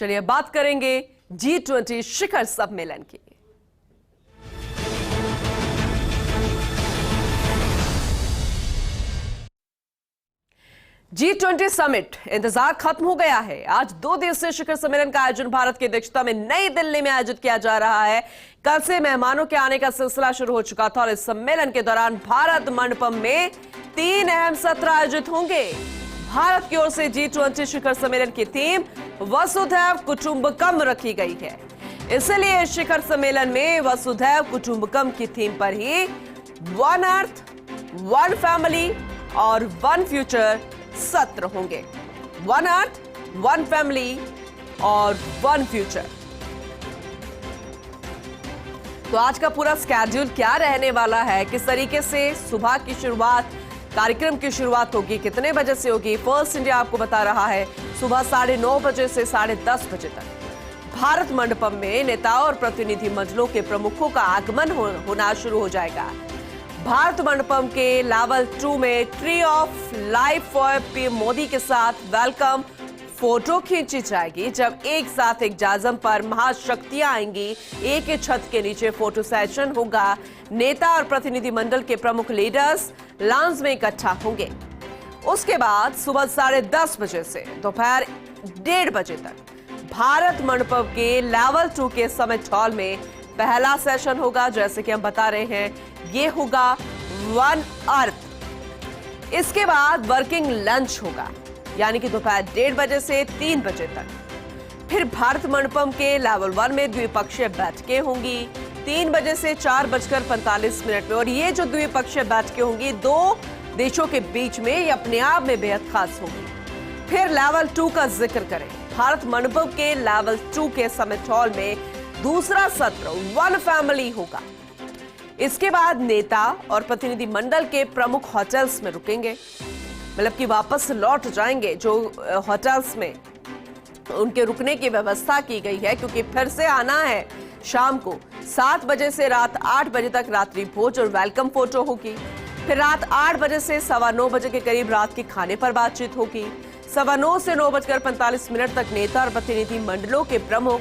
चलिए बात करेंगे G20 शिखर सम्मेलन की। G20 समिट इंतजार खत्म हो गया है। आज 2 दिवसीय शिखर सम्मेलन का आयोजन भारत की अध्यक्षता में नई दिल्ली में आयोजित किया जा रहा है। कल से मेहमानों के आने का सिलसिला शुरू हो चुका था और इस सम्मेलन के दौरान भारत मंडपम में 3 अहम सत्र आयोजित होंगे। भारत की ओर से G20 शिखर सम्मेलन की थीम वसुधैव कुटुंबकम रखी गई है। इसलिए शिखर सम्मेलन में वसुधैव कुटुंबकम की थीम पर ही वन अर्थ, वन फैमिली और वन फ्यूचर सत्र होंगे। वन अर्थ, वन फैमिली और वन फ्यूचर। तो आज का पूरा स्केड्यूल क्या रहने वाला है, किस तरीके से सुबह की शुरुआत, कार्यक्रम की शुरुआत होगी, कितने बजे से होगी, फर्स्ट इंडिया आपको बता रहा है सुबह 9:30 बजे से 10:30 बजे तक भारत मंडपम में नेताओं और प्रतिनिधि मंडलों के प्रमुखों का आगमन होना शुरू हो जाएगा। भारत मंडपम के लेवल 2 में tree of life for PM Modi के साथ वेलकम फोटो खींची जाएगी। जब एक साथ एक जाजम पर महाशक्तियां आएंगी, एक ही छत के नीचे फोटो सेशन होगा। नेता और प्रतिनिधि मंडल के प्रमुख लीडर्स लॉन्ज में इकट्ठा होंगे। उसके बाद सुबह 10:30 बजे से दोपहर 1:30 बजे तक भारत मंडपम के लेवल 2 के समिट हॉल में पहला सेशन होगा। जैसे कि हम बता रहे हैं, ये होगा वन अर्थ। इसके बाद वर्किंग लंच होगा, यानी कि दोपहर 1:30 बजे से 3 बजे तक। फिर भारत मंडपम के लेवल 1 में द्विपक्षीय बैठकें होंगी 3 बजे से 4:45 में। और ये जो द्विपक्षीय बैठकें होंगी 2 देशों के बीच में, ये अपने आप में बेहद खास होगी। फिर लेवल 2 का जिक्र करें, भारत मंडपम के लेवल 2 के समिट हॉल में दूसरा सत्र वन फैमिली होगा। इसके बाद नेता और प्रतिनिधि मंडल के प्रमुख होटल्स में रुकेंगे, मतलब कि वापस लौट जाएंगे। जो होटल्स में उनके रुकने की व्यवस्था की गई है, क्योंकि फिर से आना है। शाम को 7 बजे से रात 8 बजे तक रात्रि भोज और वेलकम फोटो होगी। फिर रात 8 बजे से 9:15 बजे के करीब रात के खाने पर बातचीत होगी। 9:15 से 9:45 तक नेता और प्रतिनिधि मंडलों के प्रमुख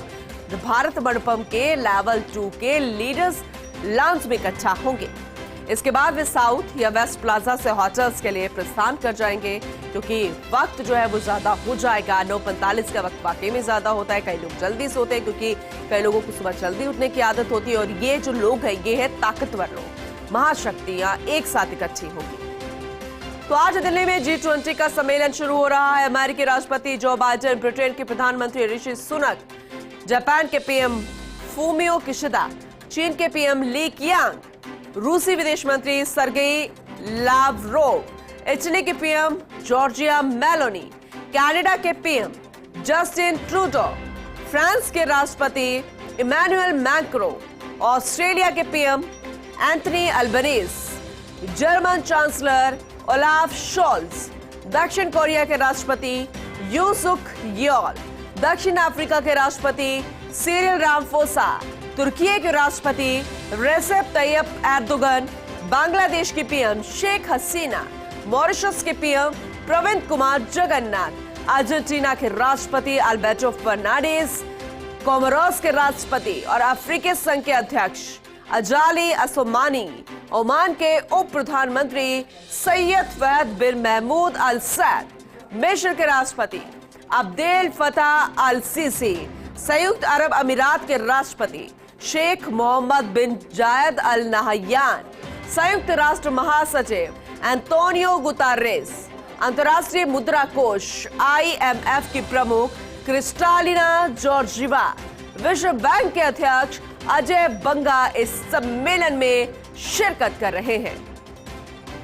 भारत मंडपम के लेवल 2 के लीडर्स लॉन्ज में इकट्ठा होंगे। इसके बाद वे साउथ या वेस्ट प्लाजा से होटल्स के लिए प्रस्थान कर जाएंगे, क्योंकि वक्त जो है वो ज्यादा हो जाएगा। 9:45 का वक्त वाकई में ज्यादा होता है। कई लोग जल्दी सोते हैं, क्योंकि कई लोगों को सुबह जल्दी उठने की आदत होती है। और ये जो लोग हैं, ये है ताकतवर लोग, महाशक्तियां एक साथ इकट्ठी होंगी। तो आज दिल्ली में G20 का सम्मेलन शुरू हो रहा है। अमेरिकी राष्ट्रपति जो बाइडेन, ब्रिटेन के प्रधानमंत्री ऋषि सुनक, जापान के पीएम फूमियो किशिदा, चीन के पीएम ली कियांग, रूसी विदेश मंत्री सर्गेई लावरोव, इटली के पीएम जॉर्जिया मेलोनी, कनाडा के पीएम जस्टिन ट्रूडो, फ्रांस के राष्ट्रपति इमैनुअल मैक्रो, ऑस्ट्रेलिया के PM Anthony Albanese, German chancellor Olaf Scholz, दक्षिण कोरिया के राष्ट्रपति यू सुक योल, दक्षिण अफ्रीका के राष्ट्रपति सिरिल रामफोसा, तुर्की के राष्ट्रपति रेसेप तैयप एर्दोगन, बांग्लादेश की पीएम शेख हसीना, मॉरिशस के पीएम प्रविंद कुमार जगन्नाथ, अर्जेंटीना के राष्ट्रपति अल्बर्टो फर्नांडिस, कोमोरोस के राष्ट्रपति और अफ्रीकी संघ के अध्यक्ष अजाली असोमानी, ओमान के उप प्रधानमंत्री सैयद फहद बिन महमूद अल सैद, मिस्र के राष्ट्रपति अब्देल फताह अल सीसी, संयुक्त अरब अमीरात के राष्ट्रपति शेख मोहम्मद बिन जायद अल नहयान, संयुक्त राष्ट्र महासचिव एंटोनियो गुतारेस, अंतर्राष्ट्रीय मुद्रा कोष IMF की प्रमुख क्रिस्टालिना जॉर्जिवा, विश्व बैंक के अध्यक्ष अजय बंगा इस सम्मेलन में शिरकत कर रहे हैं।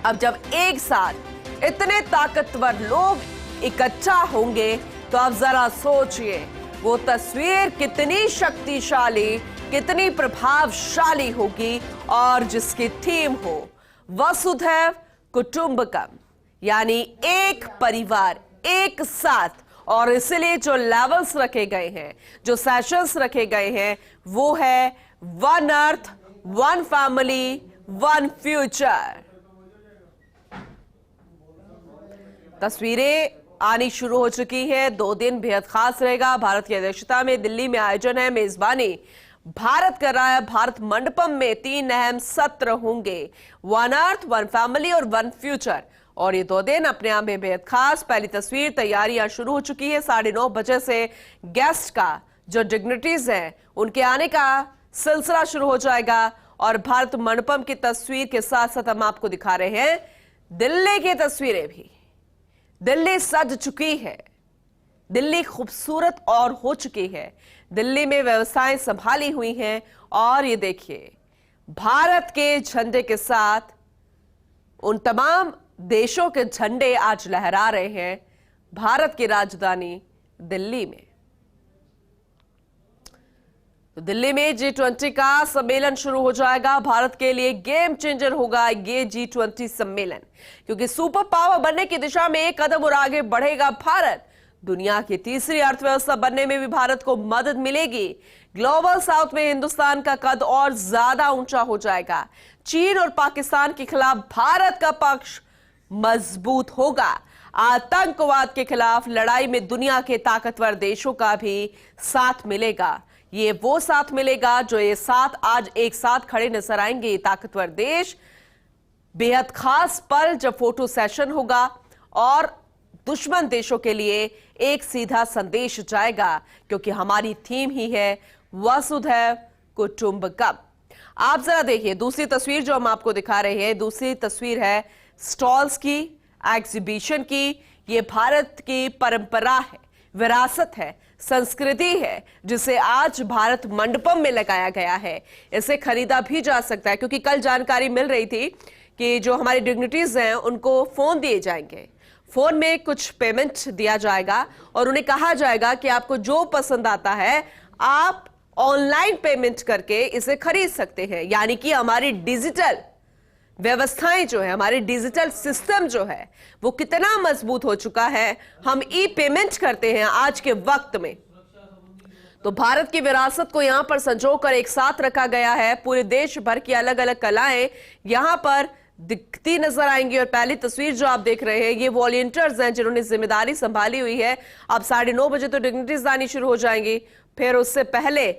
अब जब एक साथ इतने ताकतवर लोग इकट्ठा होंगे, तो आप जरा सोचिए वो तस्वीर कितनी शक्तिशाली, कितनी प्रभावशाली होगी। और जिसकी थीम हो वसुधैव कुटुंबकम, यानी एक परिवार, एक साथ। और इसलिए जो लेवल्स रखे गए हैं, जो सेशंस रखे गए हैं, वो है one earth, one family, one future. तस्वीरें आनी शुरू हो चुकी है। 2 दिन बेहद खास रहेगा। भारत की अध्यक्षता में दिल्ली में आयोजन है। मेजबानी भारत कर रहा है। भारत मंडपम में 3 अहम सत्र होंगे, वन अर्थ, वन फैमिली और वन फ्यूचर। और ये 2 दिन अपने आप में बेहद खास। पहली तस्वीर, तैयारियां शुरू हो चुकी है। 9:30 बजे से गेस्ट का, जो डिग्निटीज हैं, उनके आने का सिलसिला शुरू हो जाएगा। और भारत मंडपम की तस्वीर के साथ साथ हम आपको दिखा रहे हैं दिल्ली की तस्वीरें भी। दिल्ली सज चुकी है, दिल्ली खूबसूरत और हो चुकी है। दिल्ली में व्यवस्थाएं संभाली हुई हैं। और ये देखिए, भारत के झंडे के साथ उन तमाम देशों के झंडे आज लहरा रहे हैं भारत की राजधानी दिल्ली में। तो दिल्ली में G20 का सम्मेलन शुरू हो जाएगा। भारत के लिए गेम चेंजर होगा ये G20 सम्मेलन, क्योंकि सुपर पावर बनने की दिशा में एक कदम और आगे बढ़ेगा भारत। दुनिया की तीसरी अर्थव्यवस्था बनने में भी भारत को मदद मिलेगी। ग्लोबल साउथ में हिंदुस्तान का कद और ज्यादा ऊंचा हो जाएगा। चीन और पाकिस्तान के खिलाफ भारत का पक्ष मजबूत होगा। आतंकवाद के खिलाफ लड़ाई में दुनिया के ताकतवर देशों का भी साथ मिलेगा। ये वो साथ मिलेगा जो ये साथ आज एक साथ खड़े नजर आएंगे। ये ताकतवर देश, बेहद खास पल जब फोटो सेशन होगा और दुश्मन देशों के लिए एक सीधा संदेश जाएगा, क्योंकि हमारी थीम ही है वसुधैव कुटुंबकम। आप जरा देखिए दूसरी तस्वीर जो हम आपको दिखा रहे हैं। दूसरी तस्वीर है स्टॉल्स की, एग्जीबिशन की। ये भारत की परंपरा है, विरासत है, संस्कृति है, जिसे आज भारत मंडपम में लगाया गया है। इसे खरीदा भी जा सकता है, क्योंकि कल जानकारी मिल रही थी कि जो हमारे डिग्निटीज हैं उनको फोन दिए जाएंगे। फोन में कुछ पेमेंट दिया जाएगा और उन्हें कहा जाएगा कि आपको जो पसंद आता है आप ऑनलाइन पेमेंट करके इसे खरीद सकते हैं। यानी कि हमारी डिजिटल व्यवस्थाएं जो है, हमारे डिजिटल सिस्टम जो है, वो कितना मजबूत हो चुका है। हम ई पेमेंट करते हैं आज के वक्त में। तो भारत की विरासत को यहां पर संजोकर एक साथ रखा गया है। पूरे देश भर की अलग अलग कलाएं यहां पर दिखती नजर आएंगी। और पहली तस्वीर जो आप देख रहे हैं, ये वॉलंटियर्स हैं जिन्होंने जिम्मेदारी संभाली हुई है। अब 9:30 बजे तो डिग्निटीज आनी शुरू हो जाएंगी। फिर उससे पहले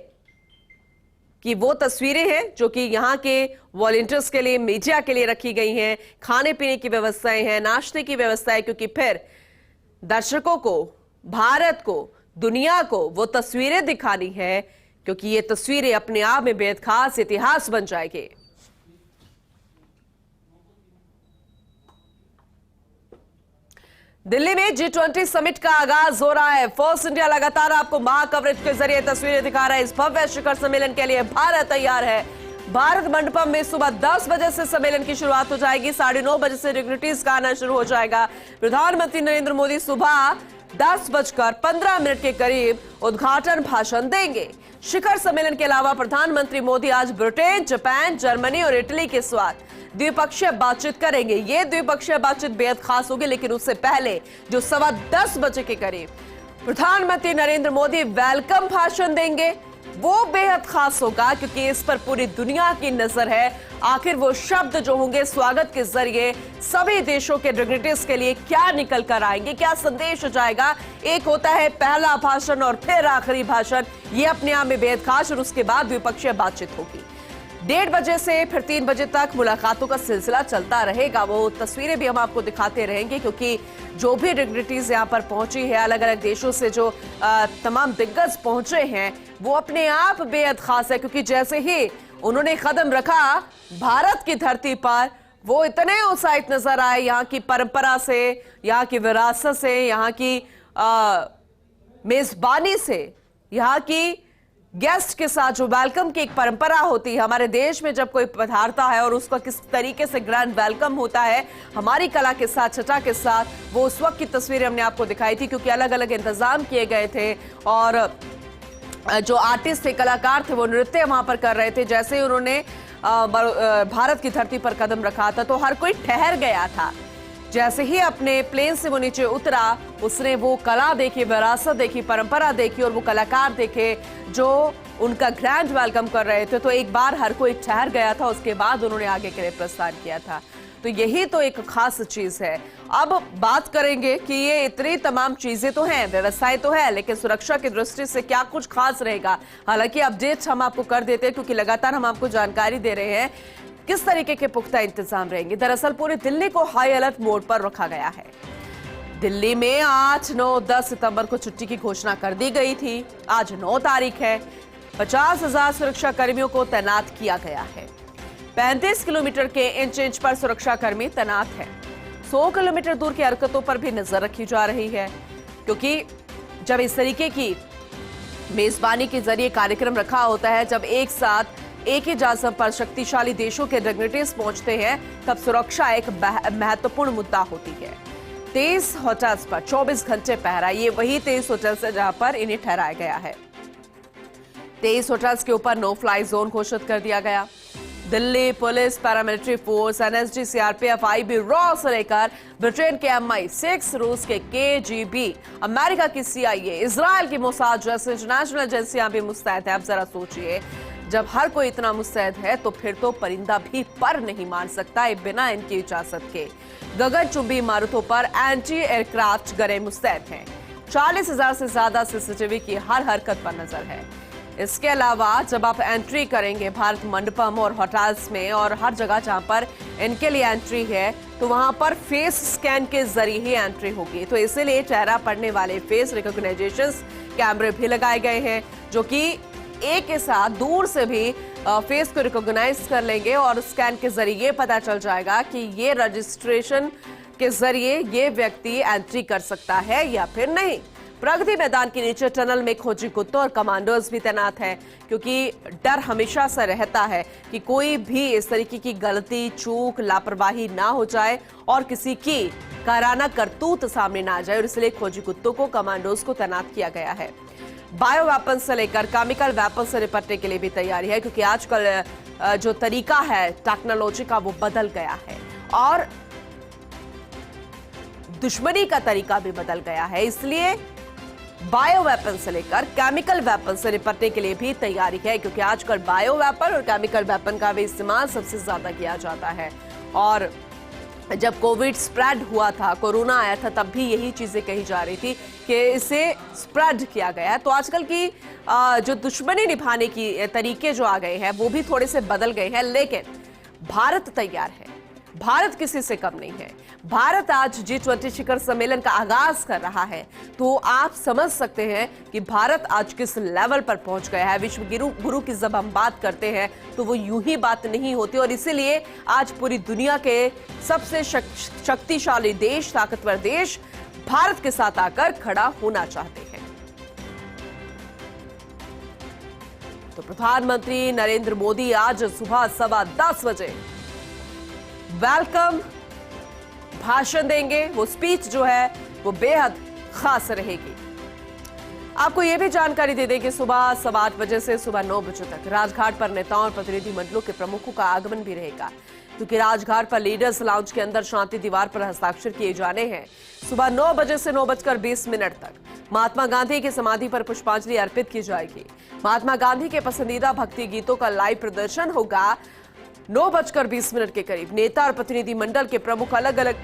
कि वो तस्वीरें हैं जो कि यहाँ के वॉलंटियर्स के लिए, मीडिया के लिए रखी गई हैं। खाने पीने की व्यवस्थाएं हैं, नाश्ते की व्यवस्थाएं, क्योंकि फिर दर्शकों को, भारत को, दुनिया को वो तस्वीरें दिखानी है, क्योंकि ये तस्वीरें अपने आप में बेहद खास इतिहास बन जाएगी। दिल्ली में G20 समिट का आगाज हो रहा है। फर्स्ट इंडिया लगातार आपको महा कवरेज के जरिए तस्वीरें दिखा रहा है। इस भव्य शिखर सम्मेलन के लिए भारत तैयार है। भारत मंडपम में सुबह 10 बजे से सम्मेलन की शुरुआत हो जाएगी। 9:30 बजे से डिग्निटीज का आना शुरू हो जाएगा। प्रधानमंत्री नरेंद्र मोदी सुबह 10:15 के करीब उद्घाटन भाषण देंगे। शिखर सम्मेलन के अलावा प्रधानमंत्री मोदी आज ब्रिटेन, जापान, जर्मनी और इटली के साथ द्विपक्षीय बातचीत करेंगे। ये द्विपक्षीय बातचीत बेहद खास होगी, लेकिन उससे पहले जो 10:15 बजे के करीब प्रधानमंत्री नरेंद्र मोदी वेलकम भाषण देंगे, वो बेहद खास होगा, क्योंकि इस पर पूरी दुनिया की नजर है। आखिर वो शब्द जो होंगे स्वागत के जरिए सभी देशों के डिग्निटीज के लिए क्या निकल कर आएंगे, क्या संदेश जाएगा। एक होता है पहला भाषण और फिर आखिरी भाषण, ये अपने आप में बेहद खास। और उसके बाद द्विपक्षीय बातचीत होगी। 1:30 बजे से फिर 3 बजे तक मुलाकातों का सिलसिला चलता रहेगा। वो तस्वीरें भी हम आपको दिखाते रहेंगे, क्योंकि जो भी डिग्निटीज यहाँ पर पहुंची है, अलग अलग देशों से जो तमाम दिग्गज पहुंचे हैं, वो अपने आप बेहद खास है। क्योंकि जैसे ही उन्होंने कदम रखा भारत की धरती पर, वो इतने उत्साहित नजर आए यहाँ की परंपरा से, यहाँ की विरासत से, यहाँ की मेजबानी से, यहाँ की गेस्ट के साथ जो वेलकम की एक परंपरा होती है हमारे देश में। जब कोई पधारता है और उसका किस तरीके से ग्रैंड वेलकम होता है हमारी कला के साथ, छटा के साथ, वो उस वक्त की तस्वीरें हमने आपको दिखाई थी, क्योंकि अलग अलग इंतजाम किए गए थे। और जो आर्टिस्ट थे, कलाकार थे, वो नृत्य वहां पर कर रहे थे। जैसे ही उन्होंने भारत की धरती पर कदम रखा था तो हर कोई ठहर गया था। जैसे ही अपने प्लेन से वो नीचे उतरा, उसने वो कला देखी, विरासत देखी, परंपरा देखी और वो कलाकार देखे जो उनका ग्रैंड वेलकम कर रहे थे। तो एक बार हर कोई ठहर गया था। उसके बाद उन्होंने आगे के लिए प्रस्थान किया था। तो यही तो एक खास चीज है। अब बात करेंगे कि ये इतनी तमाम चीजें तो हैं, व्यवस्थाएं तो है, लेकिन सुरक्षा की दृष्टि से क्या कुछ खास रहेगा। हालांकि अपडेट हम आपको कर देते हैं क्योंकि लगातार हम आपको जानकारी दे रहे हैं किस तरीके के पुख्ता इंतजाम रहेंगे। दरअसल पूरी दिल्ली को हाई अलर्ट मोड पर रखा गया है। दिल्ली में 8, 9, 10 सितंबर को छुट्टी की घोषणा कर दी गई थी। आज 9 तारीख है। 50,000 सुरक्षा कर्मियों को तैनात किया गया है। 35 किलोमीटर के इंच इंच पर सुरक्षाकर्मी तैनात है। 100 किलोमीटर दूर की हरकतों पर भी नजर रखी जा रही है, क्योंकि जब इस तरीके की मेजबानी के जरिए कार्यक्रम रखा होता है, जब एक साथ एक ही जाजम पर शक्तिशाली देशों के डिग्निटरीज पहुंचते हैं, तब सुरक्षा एक महत्वपूर्ण मुद्दा होती है। 23 होटल्स पर 24 घंटे पहरा, ये वही 23 होटल्स है जहां पर इन्हें ठहराया गया है। 23 होटल्स के ऊपर नो फ्लाई जोन घोषित कर दिया गया। Delhi police, paramilitary force, NSG, CRPF, IB, raw से लेकर ब्रिटेन के MI6, रूस के KGB, अमेरिका की CIA, इजराइल की मोसाद जैसे इंटरनेशनल एजेंसियां भी मुस्तैद है। अब जरा सोचिए, जब हर कोई इतना मुस्तैद है तो फिर तो परिंदा भी पर नहीं मार सकता बिना इनकी इजाजत के। गगनचुंबी इमारतों पर एंटी एयरक्राफ्ट गने मुस्तैद हैं। 40,000 से ज्यादा CCTV की हर हरकत पर नजर है। इसके अलावा जब आप एंट्री करेंगे भारत मंडपम और होटल्स में और हर जगह जहां पर इनके लिए एंट्री है, तो वहां पर फेस स्कैन के जरिए ही एंट्री होगी। तो इसीलिए चेहरा पड़ने वाले फेस रिकॉग्नाइजेशन कैमरे भी लगाए गए हैं, जो कि एक के साथ दूर से भी फेस को रिकॉग्नाइज कर लेंगे और स्कैन के जरिए पता चल जाएगा कि ये रजिस्ट्रेशन के जरिए ये व्यक्ति एंट्री कर सकता है या फिर नहीं। प्रगति मैदान के नीचे टनल में खोजी कुत्तों और कमांडोज भी तैनात हैं, क्योंकि डर हमेशा से रहता है कि कोई भी इस तरीके की गलती, चूक, लापरवाही ना हो जाए और किसी की काराना करतूत सामने ना आ जाए, और इसलिए खोजी कुत्तों को, कमांडोज को तैनात किया गया है। बायो वेपन से लेकर केमिकल वेपन से निपटने के लिए भी तैयारी है, क्योंकि आजकल जो तरीका है टेक्नोलॉजी का वो बदल गया है और दुश्मनी का तरीका भी बदल गया है। इसलिए बायो वेपन से लेकर केमिकल वेपन से निपटने के लिए भी तैयारी है, क्योंकि आजकल बायो वेपन और केमिकल वेपन का भी इस्तेमाल सबसे ज्यादा किया जाता है। और जब कोविड स्प्रेड हुआ था, कोरोना आया था, तब भी यही चीजें कही जा रही थी कि इसे स्प्रेड किया गया है। तो आजकल की जो दुश्मनी निभाने की तरीके जो आ गए हैं वो भी थोड़े से बदल गए हैं, लेकिन भारत तैयार है। भारत किसी से कम नहीं है। भारत आज G20 शिखर सम्मेलन का आगाज कर रहा है, तो आप समझ सकते हैं कि भारत आज किस लेवल पर पहुंच गया है। विश्व गुरु की जब हम बात करते हैं तो वो यूं ही बात नहीं होती, और इसीलिए आज पूरी दुनिया के सबसे शक्तिशाली देश, ताकतवर देश भारत के साथ आकर खड़ा होना चाहते हैं। तो प्रधानमंत्री नरेंद्र मोदी आज सुबह 10:15 बजे वेलकम भाषण देंगे। वो स्पीच जो है वो बेहद खास रहेगी। आपको यह भी जानकारी दे दें कि सुबह 8:15 बजे से सुबह 9 बजे तक राजघाट पर नेताओं और प्रतिनिधि मंडलों के प्रमुखों का आगमन भी रहेगा, क्योंकि राजघाट पर लीडर्स लाउंज के अंदर शांति दीवार पर हस्ताक्षर किए जाने हैं। सुबह 9 बजे से 9:20 तक महात्मा गांधी की समाधि पर पुष्पांजलि अर्पित की जाएगी। महात्मा गांधी के पसंदीदा भक्ति गीतों का लाइव प्रदर्शन होगा। 9:20 के करीब नेता और प्रतिनिधि मंडल के प्रमुख अलग अलग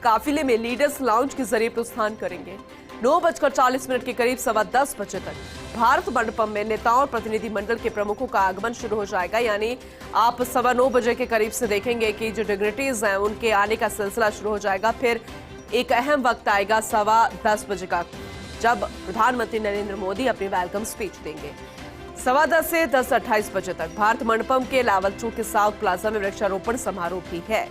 काफिले में लीडर्स लाउंज के जरिए प्रस्थान करेंगे। 9:40 के करीब 10:15 बजे तक भारत मंडपम में नेताओं और प्रतिनिधि मंडल के प्रमुखों का आगमन शुरू हो जाएगा। यानी आप 9:15 बजे के करीब से देखेंगे कि जो डिग्निटरीज हैं उनके आने का सिलसिला शुरू हो जाएगा। फिर एक अहम वक्त आएगा 10:15 बजे का, जब प्रधानमंत्री नरेंद्र मोदी अपनी वेलकम स्पीच देंगे। 10:15 से 10:28 बजे तक भारत मंडपम के लावल चौक के साउथ प्लाजा में वृक्षारोपण समारोह भी है।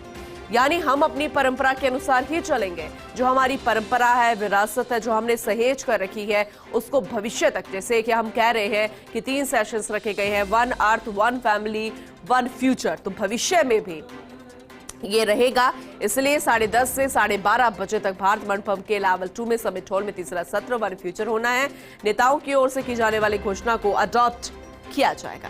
यानी हम अपनी परंपरा के अनुसार ही चलेंगे। जो हमारी परंपरा है, विरासत है, जो हमने सहेज कर रखी है, उसको भविष्य तक, जैसे कि हम कह रहे हैं कि 3 सेशंस रखे गए हैं, 1 अर्थ 1 फैमिली 1 फ्यूचर, तो भविष्य में भी ये रहेगा। इसलिए 10:30 से 12:30 बजे तक भारत मंडपम के लावल 2 में समिट हॉल में तीसरा सत्र 1 फ्यूचर होना है। नेताओं की ओर से की जाने वाली घोषणा को अडॉप्ट किया जाएगा।